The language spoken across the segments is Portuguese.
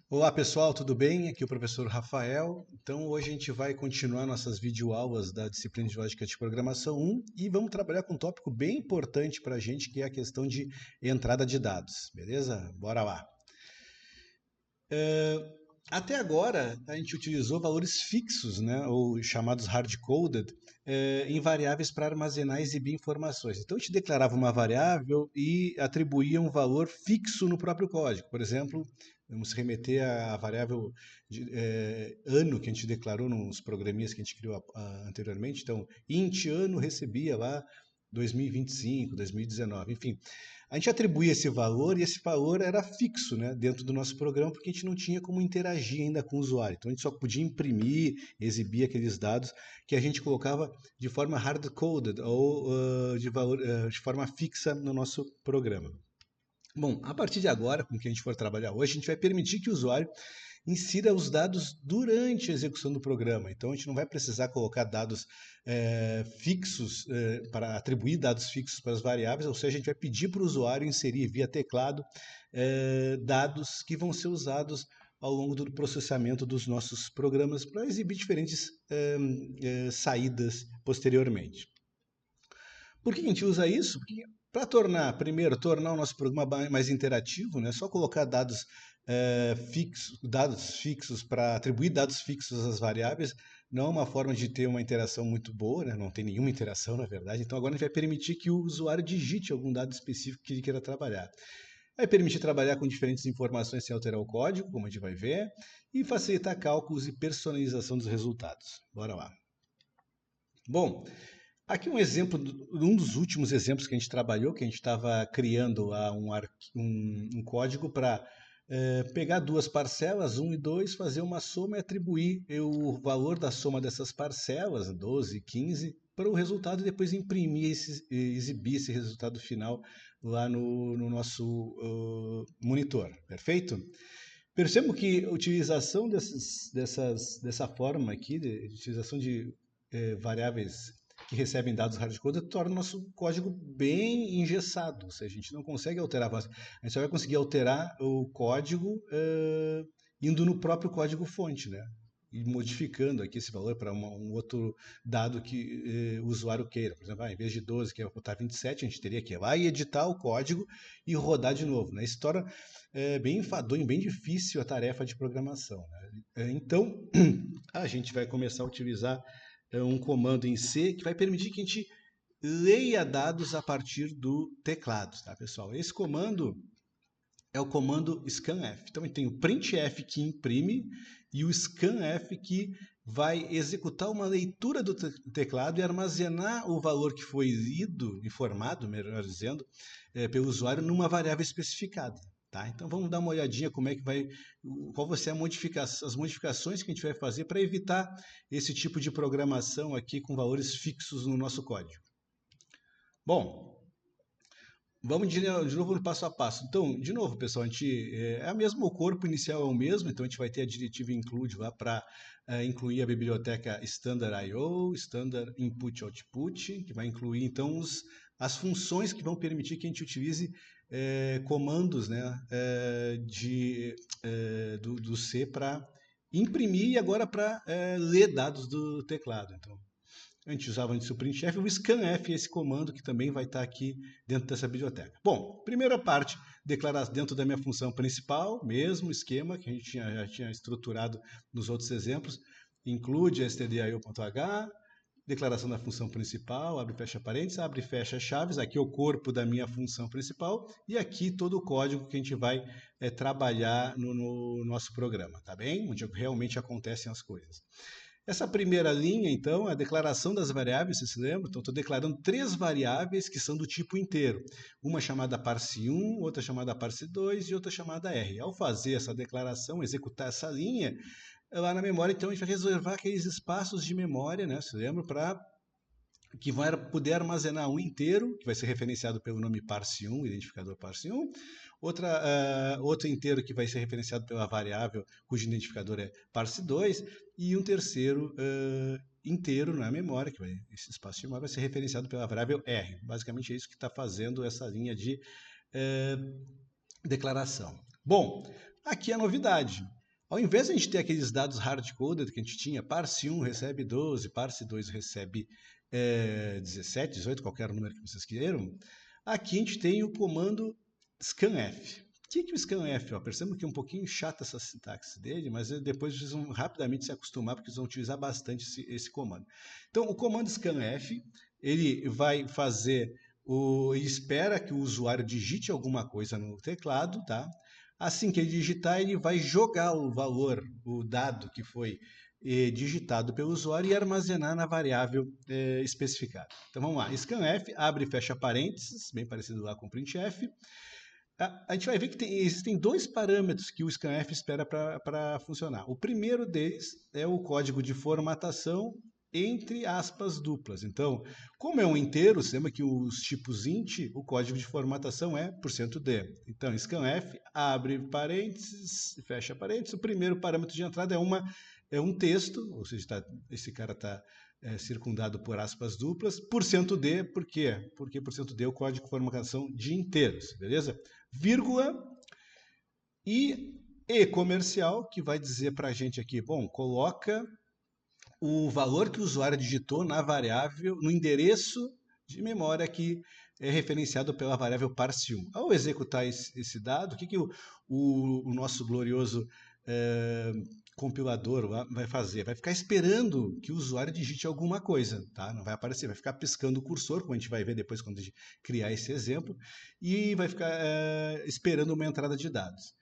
Olá pessoal, tudo bem? Aqui é o professor Rafael. Então hoje a gente vai continuar nossas videoaulas da disciplina de Lógica de Programação 1 e vamos trabalhar com um tópico bem importante para a gente, que é a questão de entrada de dados, beleza? Bora lá. Até agora a gente utilizou valores fixos, né, ou chamados hard-coded, em variáveis para armazenar e exibir informações. Então a gente declarava uma variável e atribuía um valor fixo no próprio código. Por exemplo, vamos remeter à variável ano que a gente declarou nos programinhas que a gente criou anteriormente. Então, int ano recebia lá 2025, 2019, enfim. A gente atribuía esse valor e esse valor era fixo, né, dentro do nosso programa, porque a gente não tinha como interagir ainda com o usuário. Então a gente só podia imprimir, exibir aqueles dados que a gente colocava de forma hard-coded ou de forma fixa no nosso programa. Bom, a partir de agora, com o que a gente for trabalhar hoje, a gente vai permitir que o usuário insira os dados durante a execução do programa. Então, a gente não vai precisar colocar dados fixos, para atribuir dados fixos para as variáveis, ou seja, a gente vai pedir para o usuário inserir via teclado dados que vão ser usados ao longo do processamento dos nossos programas para exibir diferentes saídas posteriormente. Por que a gente usa isso? Para primeiro, tornar o nosso programa mais interativo, né? Só colocar dados fixos para atribuir dados fixos às variáveis não é uma forma de ter uma interação muito boa, né? Não tem nenhuma interação, na verdade. Então agora a gente vai permitir que o usuário digite algum dado específico que ele queira trabalhar. Vai permitir trabalhar com diferentes informações sem alterar o código, como a gente vai ver, e facilitar cálculos e personalização dos resultados. Bora lá. Bom, aqui um exemplo, um dos últimos exemplos que a gente trabalhou, que a gente estava criando um código para pegar duas parcelas, 1 e 2, fazer uma soma e atribuir o valor da soma dessas parcelas, 12 e 15, para o resultado e depois imprimir, exibir esse resultado final lá no nosso monitor, perfeito? Percebo que a utilização dessa forma aqui, de utilização de variáveis que recebem dados hardcoded, torna o nosso código bem engessado. Ou seja, a gente não consegue alterar, a gente só vai conseguir alterar o código indo no próprio código-fonte, né? E modificando aqui esse valor para um outro dado que o usuário queira. Por exemplo, em vez de 12, que é botar 27, a gente teria que ir lá e editar o código e rodar de novo, né? Isso torna bem enfadonho, bem difícil a tarefa de programação, né? Então, a gente vai começar a utilizar um comando em C que vai permitir que a gente leia dados a partir do teclado, tá, pessoal? Esse comando é o comando scanf. Então, a gente tem o printf que imprime e o scanf que vai executar uma leitura do teclado e armazenar o valor que foi lido, informado, melhor dizendo, pelo usuário numa variável especificada. Tá? Então vamos dar uma olhadinha qual vai ser as modificações que a gente vai fazer para evitar esse tipo de programação aqui com valores fixos no nosso código. Bom, vamos de novo no passo a passo. Então, de novo, pessoal, o corpo inicial é o mesmo, então a gente vai ter a diretiva include lá para incluir a biblioteca standard.io, standard input output, que vai incluir então as funções que vão permitir que a gente utilize comandos, né, do C para imprimir e agora para ler dados do teclado. Então, a gente usava antes o printf, o scanf, esse comando que também vai estar aqui dentro dessa biblioteca. Bom, primeira parte, declarar dentro da minha função principal, mesmo esquema que a gente já tinha estruturado nos outros exemplos, include stdio.h, declaração da função principal, abre e fecha parênteses, abre e fecha chaves, aqui é o corpo da minha função principal, e aqui todo o código que a gente vai trabalhar no nosso programa, tá bem? Onde realmente acontecem as coisas. Essa primeira linha, então, é a declaração das variáveis, você se lembra? Então, estou declarando 3 variáveis que são do tipo inteiro. Uma chamada parse1, outra chamada parse2 e outra chamada r. Ao fazer essa declaração, executar essa linha, lá na memória, então, a gente vai reservar aqueles espaços de memória, né? Você lembra? Para que vai poder armazenar um inteiro, que vai ser referenciado pelo nome parse1, identificador parse1, outro inteiro que vai ser referenciado pela variável cujo identificador é parse2, e um terceiro inteiro na memória, esse espaço de memória vai ser referenciado pela variável r. Basicamente é isso que está fazendo essa linha de declaração. Bom, aqui a novidade. Ao invés de a gente ter aqueles dados hard-coded que a gente tinha, parse1 recebe 12, parse2 recebe 17, 18, qualquer número que vocês queiram, aqui a gente tem o comando scanf. O que é o scanf? Percebam que é um pouquinho chata essa sintaxe dele, mas depois vocês vão rapidamente se acostumar, porque vocês vão utilizar bastante esse comando. Então, o comando scanf, ele vai fazer, ele espera que o usuário digite alguma coisa no teclado, tá? Assim que ele digitar, ele vai jogar o valor, o dado que foi digitado pelo usuário e armazenar na variável especificada. Então vamos lá, scanf, abre e fecha parênteses, bem parecido lá com printf. A gente vai ver que existem dois parâmetros que o scanf espera para funcionar. O primeiro deles é o código de formatação entre aspas duplas. Então, como é um inteiro, você lembra que os tipos int, o código de formatação é %d. Então, scanf, abre parênteses, fecha parênteses. O primeiro parâmetro de entrada é um texto, ou seja, esse cara está circundado por aspas duplas. %d, por quê? Porque %d é o código de formatação de inteiros, beleza? Vírgula e comercial, que vai dizer para a gente aqui, bom, coloca o valor que o usuário digitou na variável, no endereço de memória que é referenciado pela variável parse1. Ao executar esse dado, o que o nosso glorioso compilador vai fazer? Vai ficar esperando que o usuário digite alguma coisa, tá? Não vai aparecer, vai ficar piscando o cursor, como a gente vai ver depois quando a gente criar esse exemplo, e vai ficar esperando uma entrada de dados.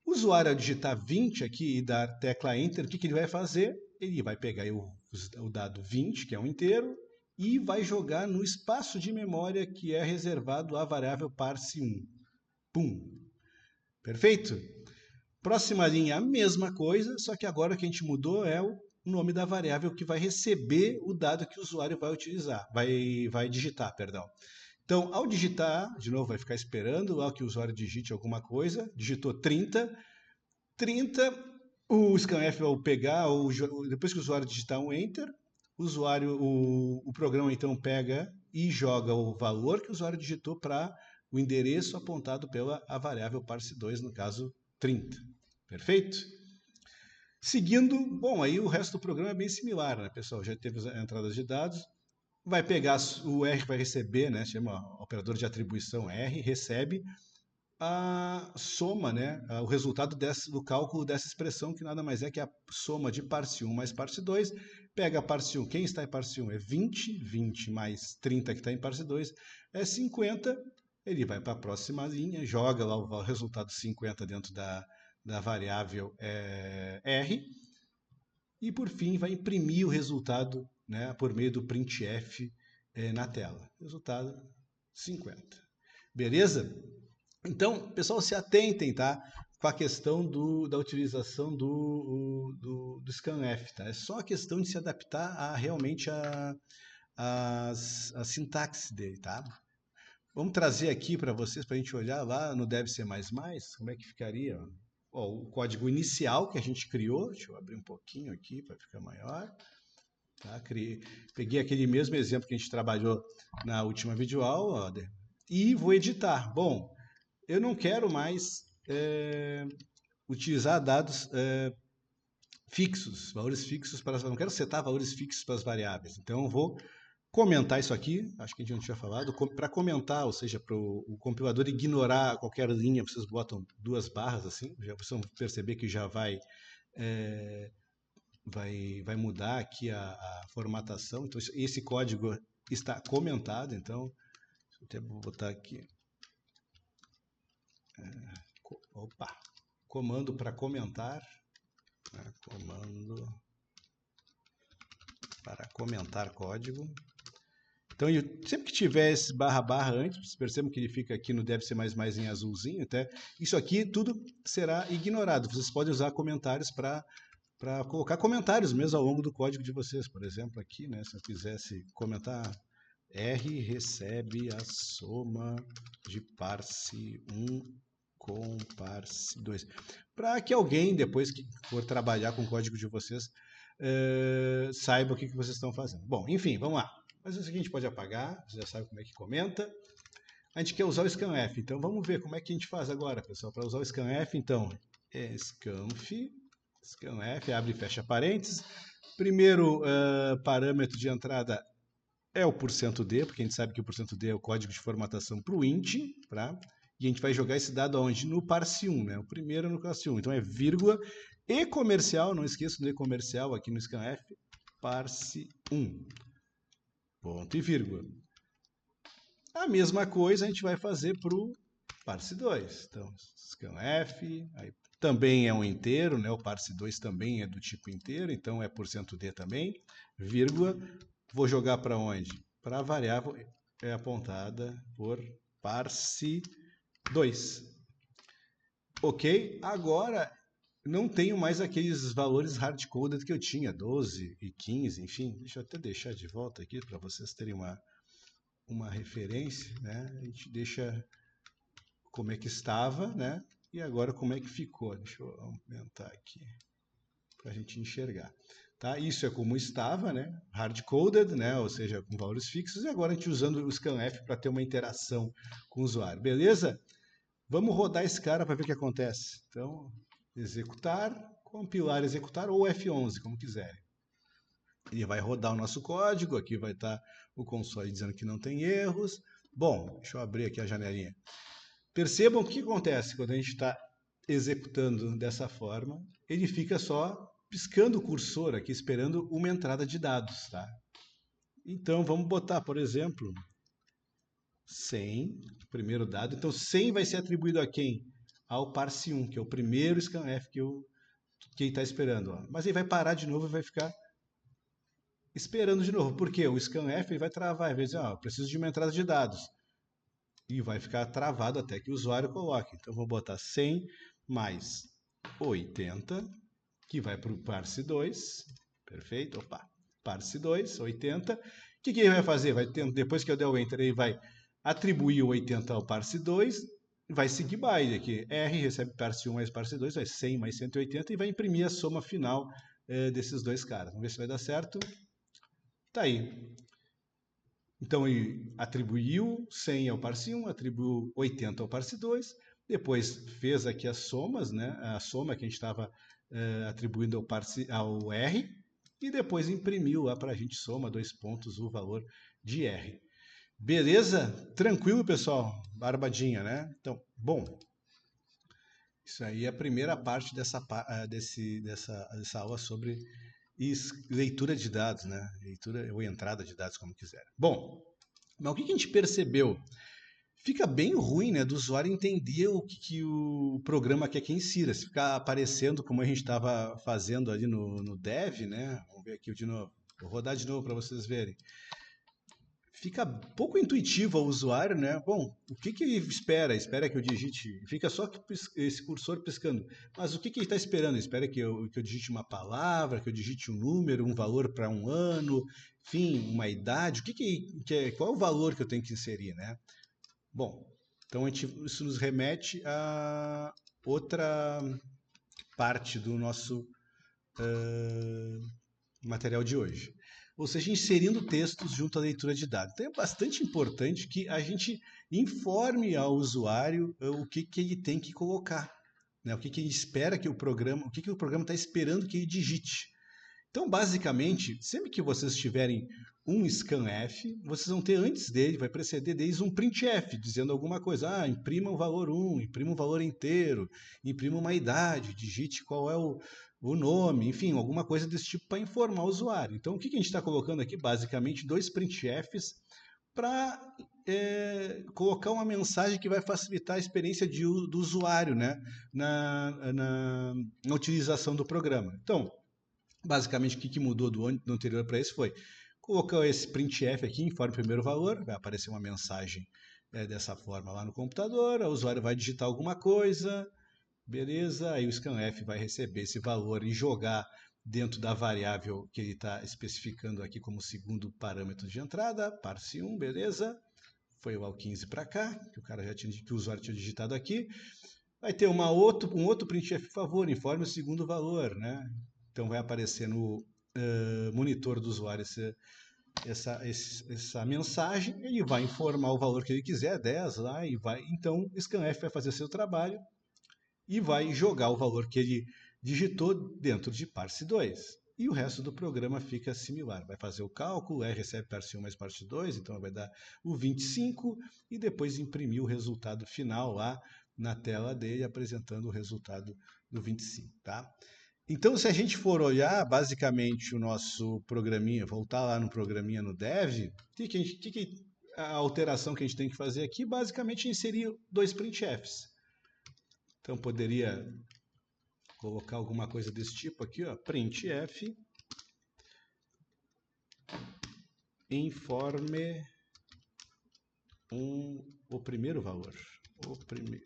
O usuário, ao digitar 20 aqui e dar tecla Enter, o que ele vai fazer? Ele vai pegar o dado 20, que é um inteiro, e vai jogar no espaço de memória que é reservado à variável parse1. Pum! Perfeito? Próxima linha, a mesma coisa, só que agora o que a gente mudou é o nome da variável que vai receber o dado que o usuário vai utilizar, vai digitar, perdão. Então, ao digitar, de novo, vai ficar esperando que o usuário digite alguma coisa, digitou 30, o scanf vai pegar, depois que o usuário digitar um Enter, o programa então pega e joga o valor que o usuário digitou para o endereço apontado pela variável parse2, no caso 30. Perfeito? Seguindo, bom, aí o resto do programa é bem similar, né, pessoal? Já teve as entradas de dados, vai pegar o R que vai receber, né? Chama operador de atribuição R, recebe a soma, né? O resultado do cálculo dessa expressão, que nada mais é que a soma de parse1 mais parse2. Pega a parse1, quem está em parse1 é 20, 20 mais 30 que está em parse2 é 50. Ele vai para a próxima linha, joga lá o resultado 50 dentro da variável R. E por fim vai imprimir o resultado, né, por meio do printf na tela. Resultado 50. Beleza? Então, pessoal, se atentem, tá? Com a questão da utilização do scanf, tá? É só a questão de se adaptar realmente a sintaxe dele, tá? Vamos trazer aqui para vocês, para a gente olhar lá no Deve Ser Mais Mais, como é que ficaria? Ó, o código inicial que a gente criou, deixa eu abrir um pouquinho aqui para ficar maior. Tá? Peguei aquele mesmo exemplo que a gente trabalhou na última videoaula e vou editar. Bom, eu não quero mais utilizar dados fixos, valores fixos não quero setar valores fixos para as variáveis. Então eu vou comentar isso aqui, acho que a gente não tinha falado, para comentar, ou seja, para o compilador ignorar qualquer linha, vocês botam 2 barras assim, já vocês vão perceber que já vai mudar aqui a formatação. Então esse código está comentado, então até vou botar aqui. Comando para comentar. Comando para comentar código. Então, sempre que tiver esse barra antes, vocês percebam que ele fica aqui no Deve Ser Mais em azulzinho, até isso aqui tudo será ignorado. Vocês podem usar comentários para colocar comentários mesmo ao longo do código de vocês. Por exemplo, aqui, né, se eu quisesse comentar, R recebe a soma de parse1 com parse2. Para que alguém, depois que for trabalhar com o código de vocês, saiba o que vocês estão fazendo. Bom, enfim, vamos lá. Mas isso aqui a gente pode apagar, você já sabe como é que comenta. A gente quer usar o scanf, então vamos ver como é que a gente faz agora, pessoal, para usar o scanf. Então, scanf scanf, abre e fecha parênteses. Primeiro parâmetro de entrada é o %d, porque a gente sabe que o %d é o código de formatação para o int, tá? E a gente vai jogar esse dado aonde? No parse1, né? O primeiro no classe 1. Então é vírgula e comercial, não esqueça do e comercial aqui no scanf, parse1. Ponto e vírgula. A mesma coisa a gente vai fazer para o parse2. Então, scanf, aí também é um inteiro, né? O parse2 também é do tipo inteiro, então é %d também, vírgula. Vou jogar para onde? Para a variável é apontada por parse2. Ok? Agora não tenho mais aqueles valores hard-coded que eu tinha, 12 e 15, enfim. Deixa eu até deixar de volta aqui para vocês terem uma referência, né? A gente deixa como é que estava, né? E agora como é que ficou. Deixa eu aumentar aqui para a gente enxergar. Tá? Isso é como estava, né? Hard-coded, né? Ou seja, com valores fixos, e agora a gente usando o scanf para ter uma interação com o usuário. Beleza? Vamos rodar esse cara para ver o que acontece. Então, executar, compilar, executar, ou F11, como quiserem. Ele vai rodar o nosso código, aqui vai estar o console dizendo que não tem erros. Bom, deixa eu abrir aqui a janelinha. Percebam o que acontece quando a gente está executando dessa forma. Ele fica só piscando o cursor aqui, esperando uma entrada de dados, tá? Então, vamos botar, por exemplo, 100, primeiro dado. Então, 100 vai ser atribuído a quem? Ao parse1, que é o primeiro scanf que ele está esperando. Ó. Mas ele vai parar de novo e vai ficar esperando de novo. Por quê? O scanf ele vai travar, vai dizer, preciso de uma entrada de dados. E vai ficar travado até que o usuário coloque. Então, vou botar 100 mais 80, que vai para o parse2. Perfeito? Opa, parse2, 80. O que ele vai fazer? Depois que eu der o enter, ele vai atribuir o 80 ao parse2, vai seguir by aqui. R recebe parse1 mais parse2, vai 100 mais 180 e vai imprimir a soma final desses dois caras. Vamos ver se vai dar certo. Tá aí. Então, ele atribuiu 100 ao parse1, atribuiu 80 ao parse2, depois fez aqui as somas, né? A soma que a gente estava atribuindo ao R, e depois imprimiu lá para a gente soma 2 pontos o valor de R. Beleza? Tranquilo, pessoal? Barbadinha, né? Então, bom, isso aí é a primeira parte dessa aula sobre leitura de dados, né? Leitura ou entrada de dados, como quiser. Bom, mas o que a gente percebeu? Fica bem ruim, né, do usuário entender o que o programa quer que insira. Se ficar aparecendo como a gente estava fazendo ali no dev, né? Vamos ver aqui de novo. Vou rodar de novo para vocês verem. Fica pouco intuitivo ao usuário, né? Bom, o que ele espera? Espera que eu digite, fica só esse cursor piscando. Mas o que ele está esperando? Espera que eu digite uma palavra, que eu digite um número, um valor para um ano, enfim, uma idade. Qual é o valor que eu tenho que inserir, né? Bom, então isso nos remete a outra parte do nosso material de hoje. Ou seja, inserindo textos junto à leitura de dados. Então é bastante importante que a gente informe ao usuário o que ele tem que colocar, né? O que ele espera que o programa está esperando que ele digite. Então, basicamente, sempre que vocês tiverem um scanf, vocês vão ter antes dele, vai preceder deles um printf, dizendo alguma coisa. Imprima o valor 1, imprima um valor inteiro, imprima uma idade, digite qual é o nome, enfim, alguma coisa desse tipo para informar o usuário. Então, o que a gente está colocando aqui? Basicamente, 2 printfs para colocar uma mensagem que vai facilitar a experiência do usuário, né, na utilização do programa. Então, basicamente, o que mudou do anterior para esse foi colocar esse printf aqui, informe o primeiro valor, vai aparecer uma mensagem dessa forma lá no computador, o usuário vai digitar alguma coisa, beleza, aí o scanf vai receber esse valor e jogar dentro da variável que ele está especificando aqui como segundo parâmetro de entrada, parse1, beleza, foi o 15 para cá, que o usuário tinha digitado aqui, vai ter um outro printf, por favor, informe o segundo valor, né? Então vai aparecer no monitor do usuário essa mensagem, ele vai informar o valor que ele quiser, 10 lá, então o scanf vai fazer seu trabalho e vai jogar o valor que ele digitou dentro de parse 2. E o resto do programa fica similar. Vai fazer o cálculo, recebe parse 1 mais parse 2, então vai dar o 25 e depois imprimir o resultado final lá na tela dele, apresentando o resultado do 25, tá? Então, se a gente for olhar basicamente o nosso programinha, voltar lá no programinha no dev, a alteração que a gente tem que fazer aqui, basicamente, é inserir dois printfs. Então, poderia colocar alguma coisa desse tipo aqui, ó, printf informe o primeiro valor,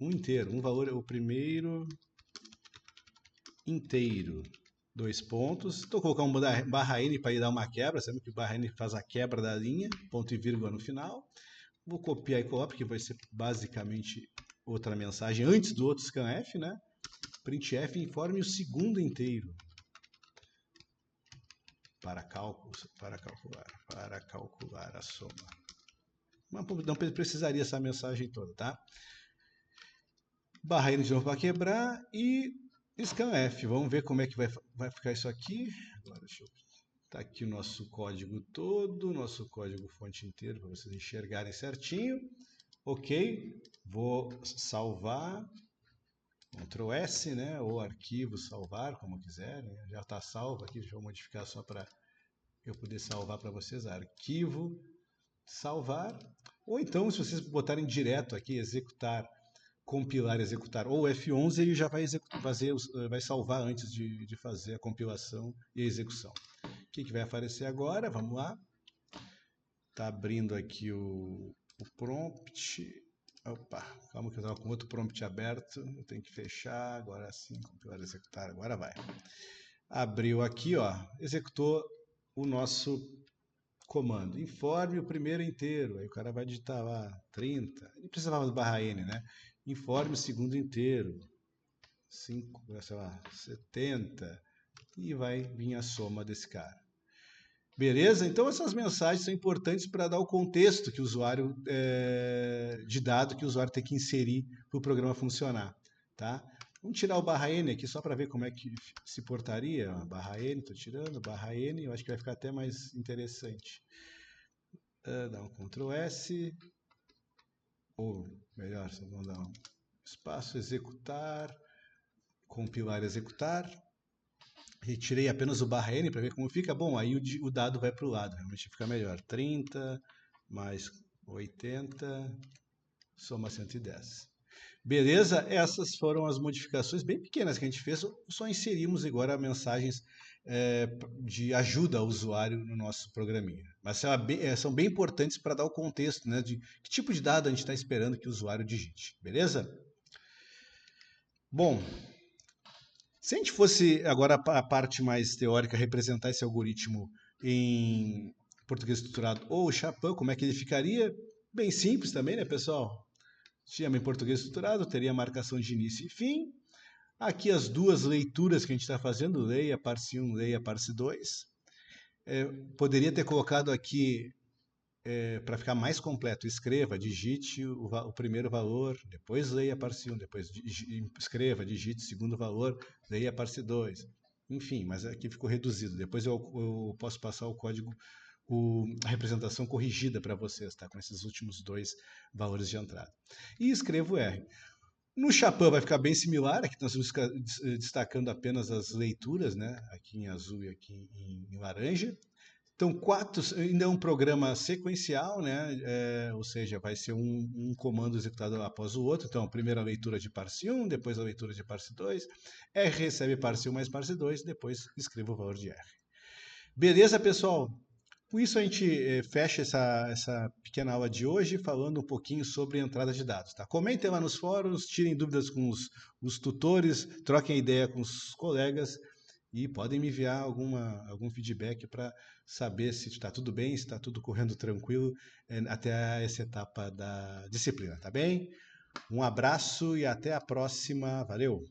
um inteiro, um valor, o primeiro inteiro, dois pontos. Estou colocando uma barra N para ir dar uma quebra, sabe que barra N faz a quebra da linha, ponto e vírgula no final. Vou copiar e colar, porque vai ser basicamente outra mensagem antes do outro scanf, né? Printf informe o segundo inteiro. Para calcular a soma. Não precisaria essa mensagem toda, tá? Barra N de novo para quebrar e scanf. Vamos ver como é que vai ficar isso aqui. Agora deixa eu... Tá aqui o nosso código todo, nosso código fonte inteiro para vocês enxergarem certinho. Ok, vou salvar. Ctrl S, né? Ou arquivo salvar, como quiser. Né? Já está salvo aqui, deixa eu modificar só para eu poder salvar para vocês. Arquivo, salvar. Ou então, se vocês botarem direto aqui, executar, compilar, executar, ou F11, ele já vai vai salvar antes de fazer a compilação e a execução. O que vai aparecer agora? Vamos lá. Está abrindo aqui o prompt. Opa, calma que eu estava com outro prompt aberto. Eu tenho que fechar. Agora sim, compilar, executar. Agora vai. Abriu aqui, ó. Executou o nosso comando. Informe o primeiro inteiro. Aí o cara vai digitar lá 30. Não precisava do barra N, né? Informe o segundo inteiro. 5, sei lá, 70. E vai vir a soma desse cara. Beleza? Então essas mensagens são importantes para dar o contexto que o usuário de dado que o usuário tem que inserir para o programa funcionar, tá? Vamos tirar o barra N aqui só para ver como é que se portaria. Barra N, estou tirando, barra N, eu acho que vai ficar até mais interessante. Dá um Ctrl S, ou melhor, vamos dar um espaço, executar, compilar, executar. Retirei apenas o barra N para ver como fica. Bom, aí o dado vai para o lado, realmente fica melhor. 30 mais 80, soma 110. Beleza? Essas foram as modificações bem pequenas que a gente fez. Só inserimos agora mensagens de ajuda ao usuário no nosso programinha. Mas são bem importantes para dar o contexto, né, de que tipo de dado a gente está esperando que o usuário digite. Beleza? Bom... Se a gente fosse agora a parte mais teórica, representar esse algoritmo em português estruturado ou Chapin, como é que ele ficaria? Bem simples também, né, pessoal? Chama em português estruturado, teria a marcação de início e fim. Aqui as duas leituras que a gente está fazendo, leia parse 1, leia parse 2. Poderia ter colocado aqui, para ficar mais completo, escreva, digite o primeiro valor, depois leia parse 1, depois escreva, digite o segundo valor, leia parse 2. Enfim, mas aqui ficou reduzido. Depois eu posso passar o código, a representação corrigida para vocês, tá? Com esses últimos dois valores de entrada. E escrevo R. No Chapin vai ficar bem similar, aqui nós estamos destacando apenas as leituras, né? Aqui em azul e aqui em laranja. Então, ainda é um programa sequencial, né? Ou seja, vai ser um comando executado após o outro. Então, primeiro a leitura de parse 1, depois a leitura de parse 2. R recebe parse 1 mais parse 2, depois escreva o valor de R. Beleza, pessoal? Com isso, a gente fecha essa pequena aula de hoje falando um pouquinho sobre entrada de dados. Tá? Comentem lá nos fóruns, tirem dúvidas com os tutores, troquem ideia com os colegas e podem me enviar algum feedback para saber se está tudo bem, se está tudo correndo tranquilo até essa etapa da disciplina, tá bem? Um abraço e até a próxima. Valeu!